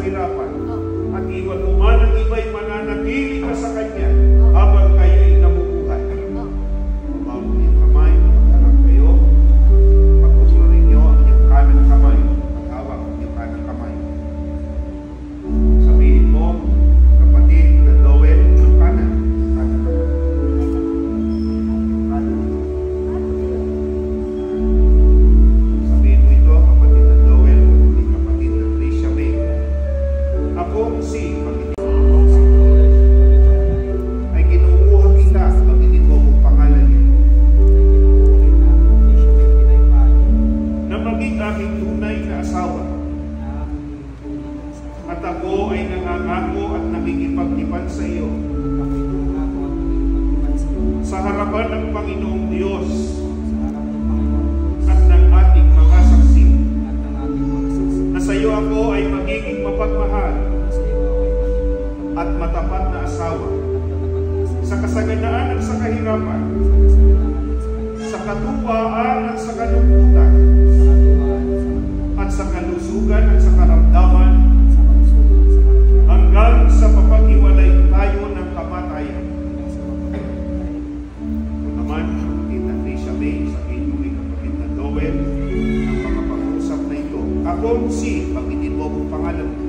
kahirapan. At iwan mo man ang iba'y mananatili ka sa Kanya habang kayo'y nabubuhay. Mabaw mo yung kamay, magharap kayo. Pagkusulo ninyo ang inyong kanang kamay. Maghawak ang inyong kanang kamay. Sabihin mo, kapatid na Noel, yung kanan kamay. Sabihin mo ito, kapatid na Noel, kapatid na Tricia May. Ako si ay kinukuha kita, bagitin mo kung pangalan niya, na maging aking tunay na asawa. At ako ay nangangako at nakikipagtipan sa iyo sa harapan ng Panginoong Diyos at ng ating mga saksi na sa iyo ako ay magiging mapagmahal at matapat na asawa sa kasaganaan at sa kahirapan, sa katuwaan at sa kalungkutan, at sa kalusugan at sa karamdaman, hanggang sa papag-iwalay tayo ng kamatayan. Kung naman, kapatid na Tricia May, sabihin mo kay kapatid na Noel, ang mga pag-uusap na ito. Ako si, bagitin mo kung pangalan mo,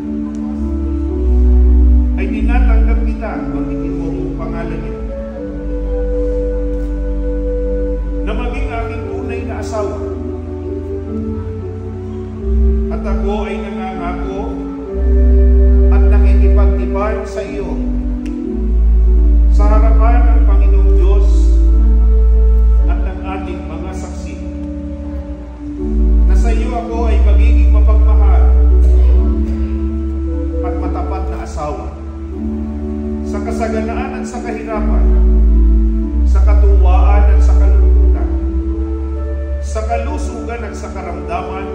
ay tinatanggap kita, bagitin mo kung pangalan niya, na maging aking tunay na asawa. At ako ay nangangako at nakikipagtipan sa iyo sa harapan ng Panginoong Diyos at ng ating mga saksi na sa iyo ako ay magiging mapagmahal at matapat na asawa sa kasaganaan at sa kahirapan, sa katuwaan at sa kalungkutan, sa kalusugan at sa karamdaman,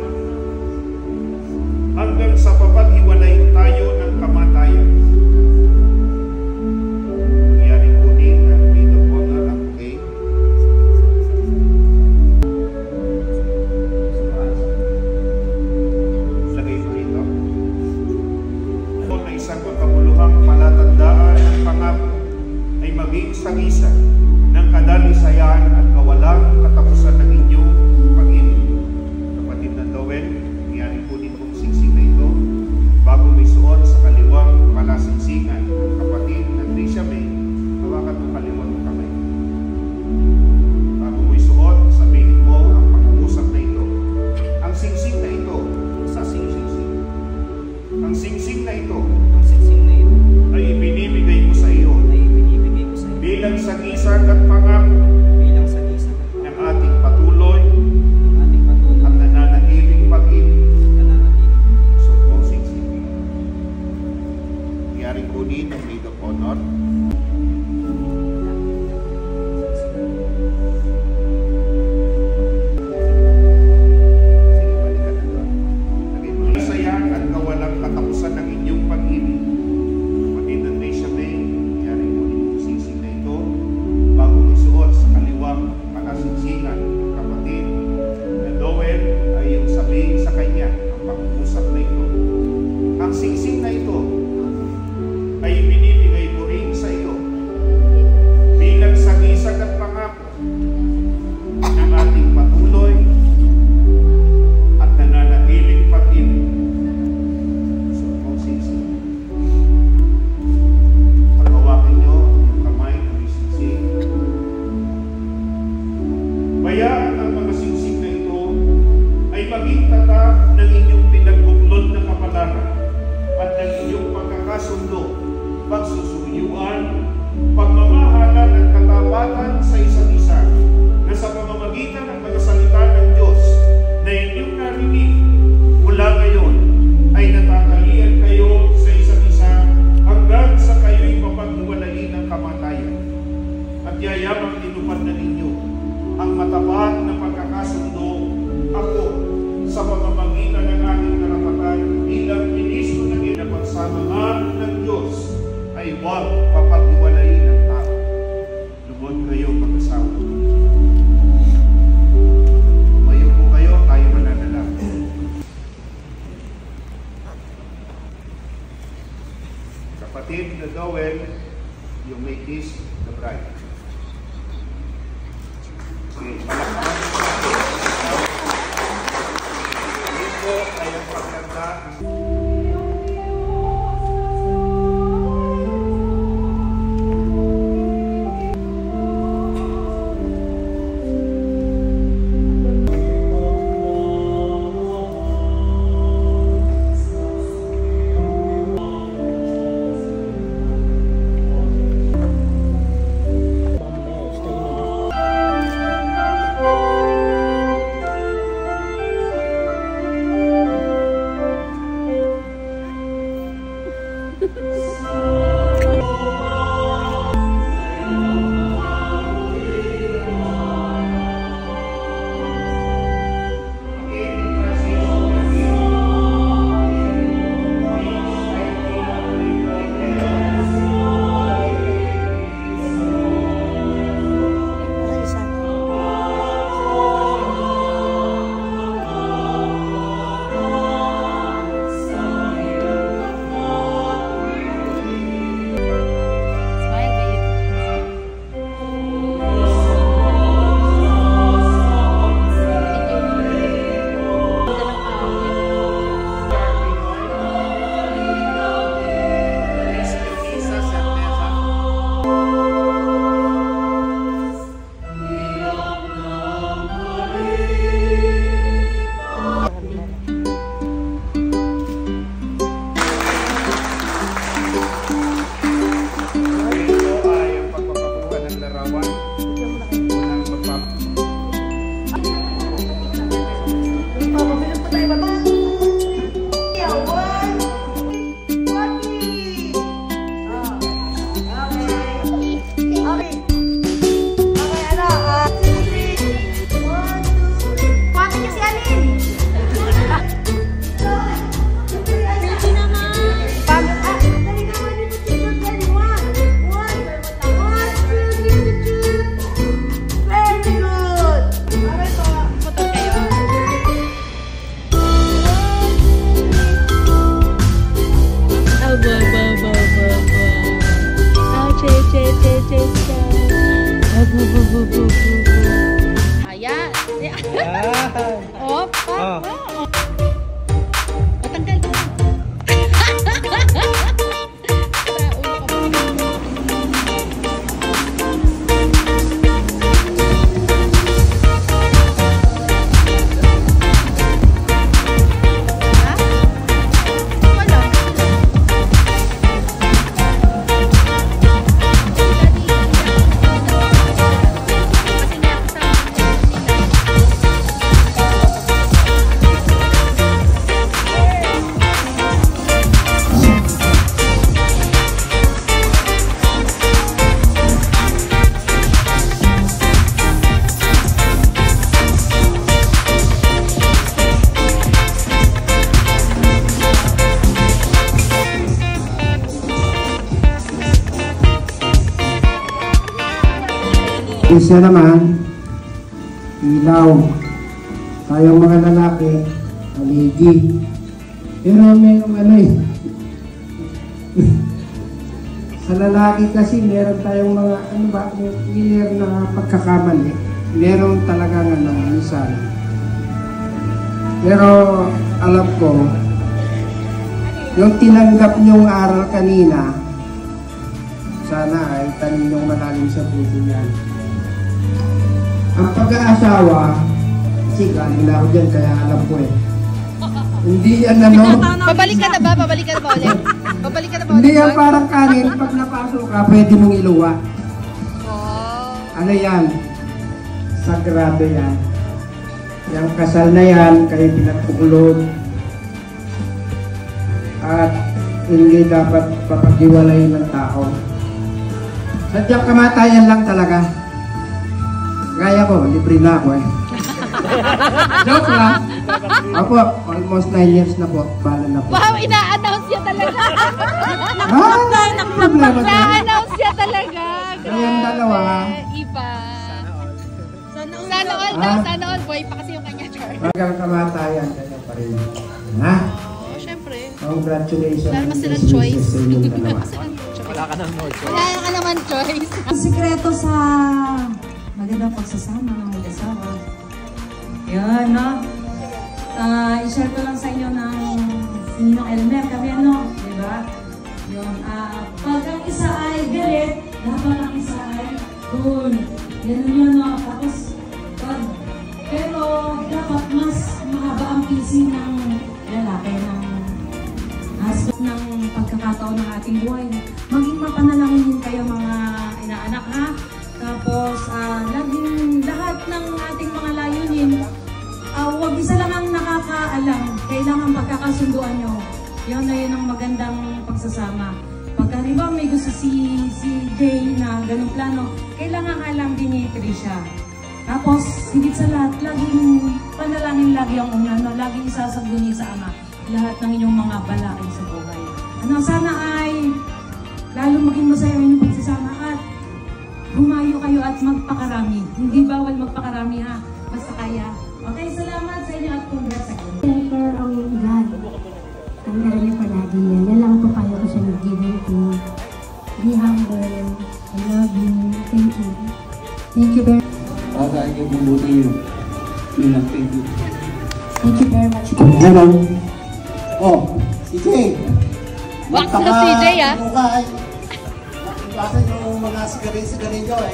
hanggang sa papaghiwalay tayo ng kamatayan. Nangyari po din na dito po ang anak, okay? Lagay po ito. Ito na isang kabuluhang palatandaan ng pangako ay maging sagisag ng kadalisayan at kawalang katapusan ng inyong pag-ibig. Kapatid na Noel, nangyari po din kong singsing na ito bago may suot sa kaliwang palasingsingan. Kapatid na Tricia May, hawakan mo kaliwang kamay. Bago may suot, sabihin mo ang pag-uusap na ito. Ang singsing na ito, sa singsing. Ang singsing na ito, ay ibinibigay ko sa iyo bilang sagisag at pangako ng ating patuloy at nananatiling pag-ibig. So, kung singsing. Nangyari ko din ang maid of honor. At kawalang katapusan ng inyong pag-ibig. Kapatid na Tricia May, nangyari mo din yung singsing na ito bago isuot sa kaliwang palasingsingan. Kapatid na Noel ay yung sabihin sa kanya ang pag-uusap na ito. Ang singsing na ito ay binibigay ko rin sa iyo bilang sagisag at pangako ng ating patuloy at nananatiling pag-ibig. Bayaan ang mga singsing na ito ay maging tatak ng inyong pinagbuklod na kapalaran at ng inyong pagkakasundo, pagsusuyuan, pagmamahalan at katapatan sa isa't isa na sa pamamagitan ng mga salita ng Diyos na inyong narinig mula ngayon ay natatalian kayo sa isa't isa hanggang sa kayo'y mapaghiwalayin ng kamatayan at yayamang tinupad na ninyo ang matapat na pagkakasundo ako sa pamamagitan ng aking karapatan bilang ministro ng inapagsamahan ng Diyos ay huwag papaghiwalayin ng tao. Lubod kayo mag-asawa. Tumayo po kayo, tayo mananalangin. Kapatid na Noel, you may kiss the bride. Okay, palakpakan po natin. Ito ay ang pagkanta. Ayan. Oh, pa. Matanggal mo. Isa naman, ilaw. Tayong mga lalaki, haligi. Pero mayroong ano eh. Sa lalaki kasi meron tayong mga, ano ba, clear na pagkakamali. Meron talagang ano, minsan. Pero alam ko, yung tinanggap niyong aral kanina, sana ay tanin niyong malalim sa puso niyan. Ang pag-aasawa, kasi galing na ako dyan, kaya alam ko eh. Hindi yan ano. Pabalik ka na ba? Pabalik ka na ba ulit? Pabalik ka na ba ulit? Hindi yan parang kanin, pag napasok ka, pwede mong iluwa. Oh. Ano yan? Sagrado yan. Yung kasal na yan, kayo pinagpukulog. At hindi dapat papagiwalay ng tao. Sadyang kamatayan lang talaga. Gaya ko, libre na ako eh. Joke lang. Opo, almost 9 years na po. Bala na po. Wow, ina-announce niya talaga. Problema na. Na-announce niya talaga. Kayong dalawa. Iba. Sana all daw, sana all. Boy pa kasi yung kanya, Char. Hanggang kamatayan kayo pa rin. Ha? Oo, syempre. Oo. congratulations. Wala naman and silang best choice. wishes sa inyong dalawa. Wala ka ng no choice. Wala ka naman choice. Ang sikreto sa magandang pagsasama ng mag-asawa. Yan, no? I-share ko lang sa inyo ng Ninong Elmer kami, ano? Diba? Yun. Pag ang isa ay galit, dapat ang isa ay cool. Ganun yun, no? Tapos, pero dapat mas mahaba ang PC ng lalaki, ng husband, ng pagkakataon ng ating buhay. Maging mapanalangin kayo mga inaanak, ha? Tapos, laging lahat ng ating mga layunin, huwag isa lang ang nakakaalam. Kailangan pagkakasunduan nyo. Yun na yun ang magandang pagsasama. Pagka halimbawa may gusto si Jay na ganung plano, kailangan alam din ni Trisha. Tapos, higit sa lahat, laging panalangin lagi ang una, no? Laging isasagbuni sa Ama lahat ng inyong mga balakid sa buhay. Sana ay lalo maging masaya ang inyong pagsasama at humayo kayo at magpakarami. Hindi bawal magpakarami, ha? Basta kaya. Okay, salamat sa inyo at congrats again. Never ang God. Ang narin ko lagi yan. Yan lang po kayo ko siya nag-giving to. Be humble. I love you. Thank you. Thank you very much. Bagay kayo bumuti yun. Thank you. Thank you very much. Hello. Oh, si Jay. Wax na si Jay, ah. Basta yung mga sigarin-sigarilyo eh.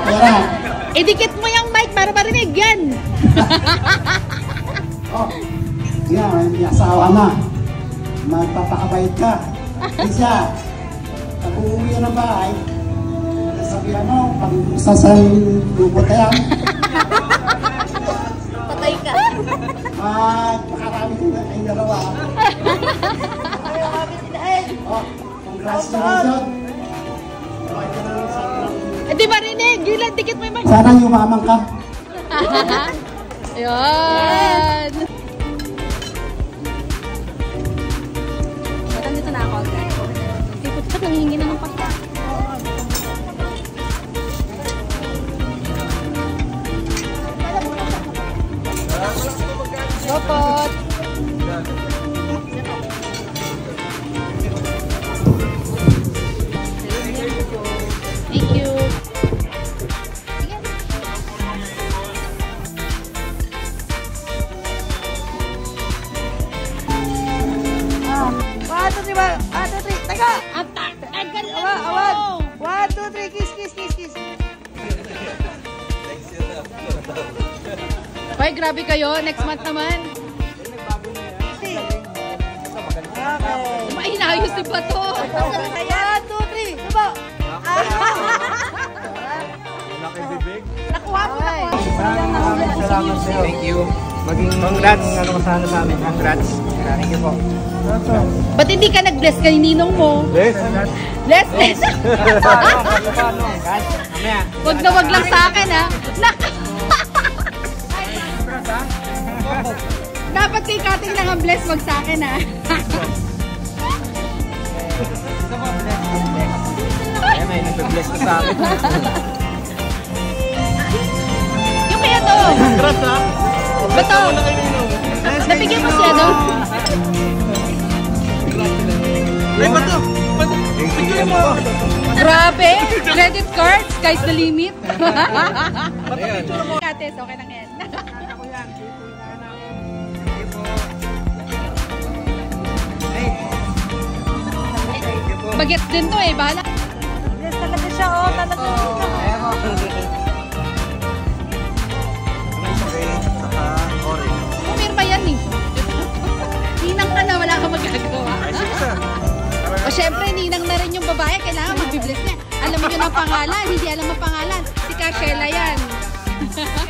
Pera. Idikit mo yung mic para marinig yan. Oh, yan, may asawa na. Magpapakabait ka. Isa, pag uuwi ng bahay, sabihan mo, pag sasay lubot na yan. Patay ka. Makarami ko na kayong dalawa. Oh, congratulations. Di marinig. Gilan, dikit mo yung mic. Sana yumamang ka. Yan. Madam, dito na ako agad. Ikot ka, nangihingi na ng pagka. Lopot. Thank you. Hoy, grabe kayo. Next month naman. Mainayos si Pato. 1, 2, 3. Diba? Nakuha mo, Salamat sa iyo. Thank you. Maging congrats. Ano ka sana sa amin? Congrats. Thank you po. ba't hindi ka nag-bless kay ninong mo? Bless. Bless. Wag na wag lang sa akin, ha? Dapat kay Kating lang ang bless, wag sa akin, ha? Ay, may nag-bless ka sa akin. Yung kaya to. Congrats, ha? Bato. Napigyan mo siya, no? Ay, bato. Bigyan mo. Grabe. Credit card. Sky's the limit. Kates, okay lang yan. Bagets din to eh. Bahala. Yes, talaga siya, oh. Talaga siya. Pumirma yan eh. Ninang ka na, wala ka magagawa. O syempre, ninang na rin yung babae. Kailangan mag-bless niya. Alam mo yun ang pangalan. Hindi alam ang pangalan. Si Kashela yan. Sino.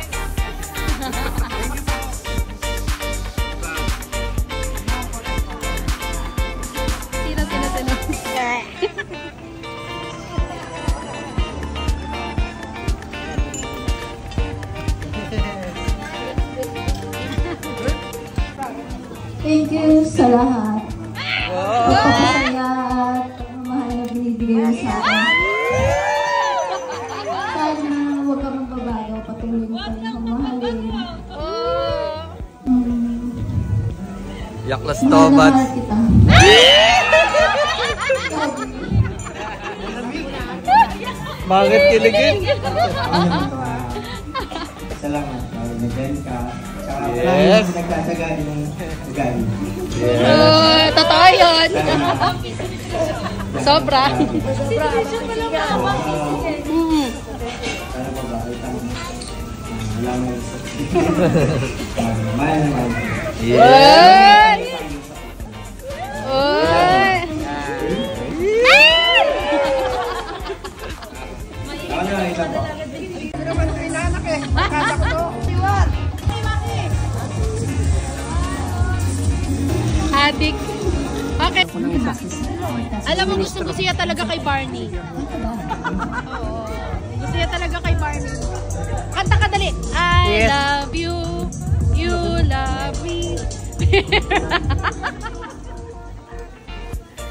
Thank you sa lahat. Pagpapasaya at pagmamahal na binibigay mo sa akin. Sana huwag ka magbabago. Patuloy mo pa rin mahalin. Yaklas Mahal to, na but mahal kita. Bakit kiligin? Salamat. Nagyan ka. Tsaka Yes. nagkatsaga yung ugali. Totoo yun. Sobra. Sana mabait ang alam mo. Mahal na mahal. Uy! Uy! Ako na lang isa po. Adik. Okay. Alam mo, gusto siya talaga kay Barney. Oo. Gusto niya talaga kay Barney. Kanta ka dali. I love you. You love me.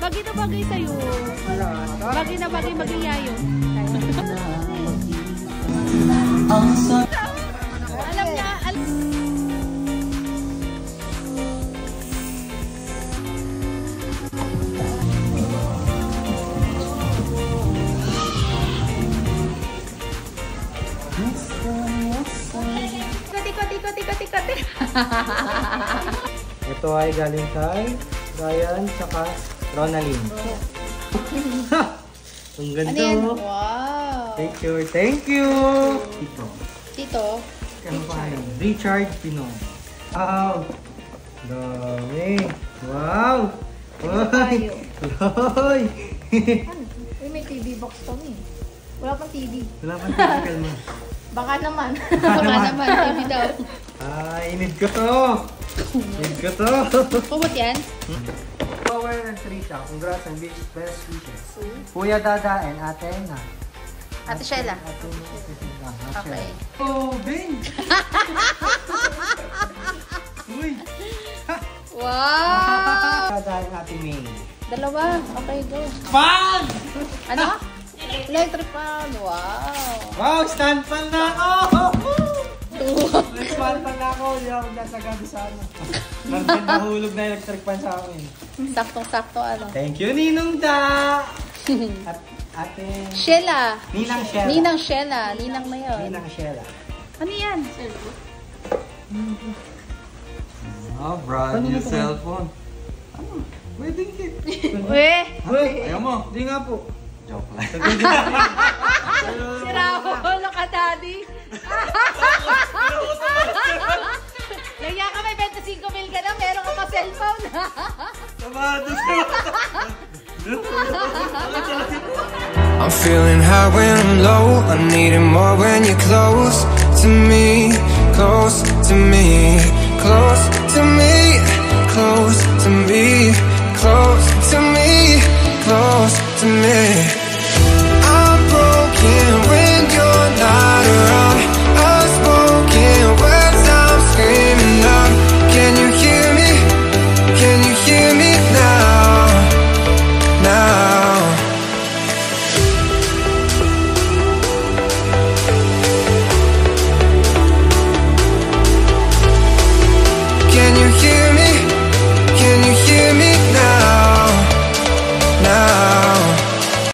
Bagay na bagay sa'yo. Bagay na bagay maging yayo. Alam niya. Tikot. Ito ay galing kay Ryan tsaka Ronaldin. Ang ganda. Ano yan? Wow. Thank you. Ito. Tito. Ano pa yun? Richard Pino. Wow. Dami. Wow. Uy. Uy. Uy, may TV box to eh. Wala pang TV. Wala pang typical mo. Baka naman. Baka naman, TV daw. Need ko to. Need ko to. Kumot yan? Power and Trisha. Congrats and best wishes. Kuya Dada and Ate Na. Ate Sheila. Ate Na. Okay. Oh, Ben. Uy. Wow! Dada and Ate May. Dalawa. Okay, go. Fan! Ano? Electric fan. Wow. Wow, stand fan na ako! Stand fan na ako. Hindi ako nasagado sa ano. Nahulog na electric fan sa akin. Saktong-sakto ano. Thank you, Ninong Da! At Ate... Sheila. Ninang Sheila. Ninang Sheila. Ninang na yun. Ninang Sheila. Ano yan? Oh, brand new cellphone. Wedding kit. Uy! Ayaw mo? Hindi nga po. Joke lang. Si Rahul ka, daddy. Lagyan ka, may 25 mil ka na, meron ka pa cellphone. I'm feeling high when I'm low. I'm needing more when you're close to me, close to me, close to me, close to me, close to me.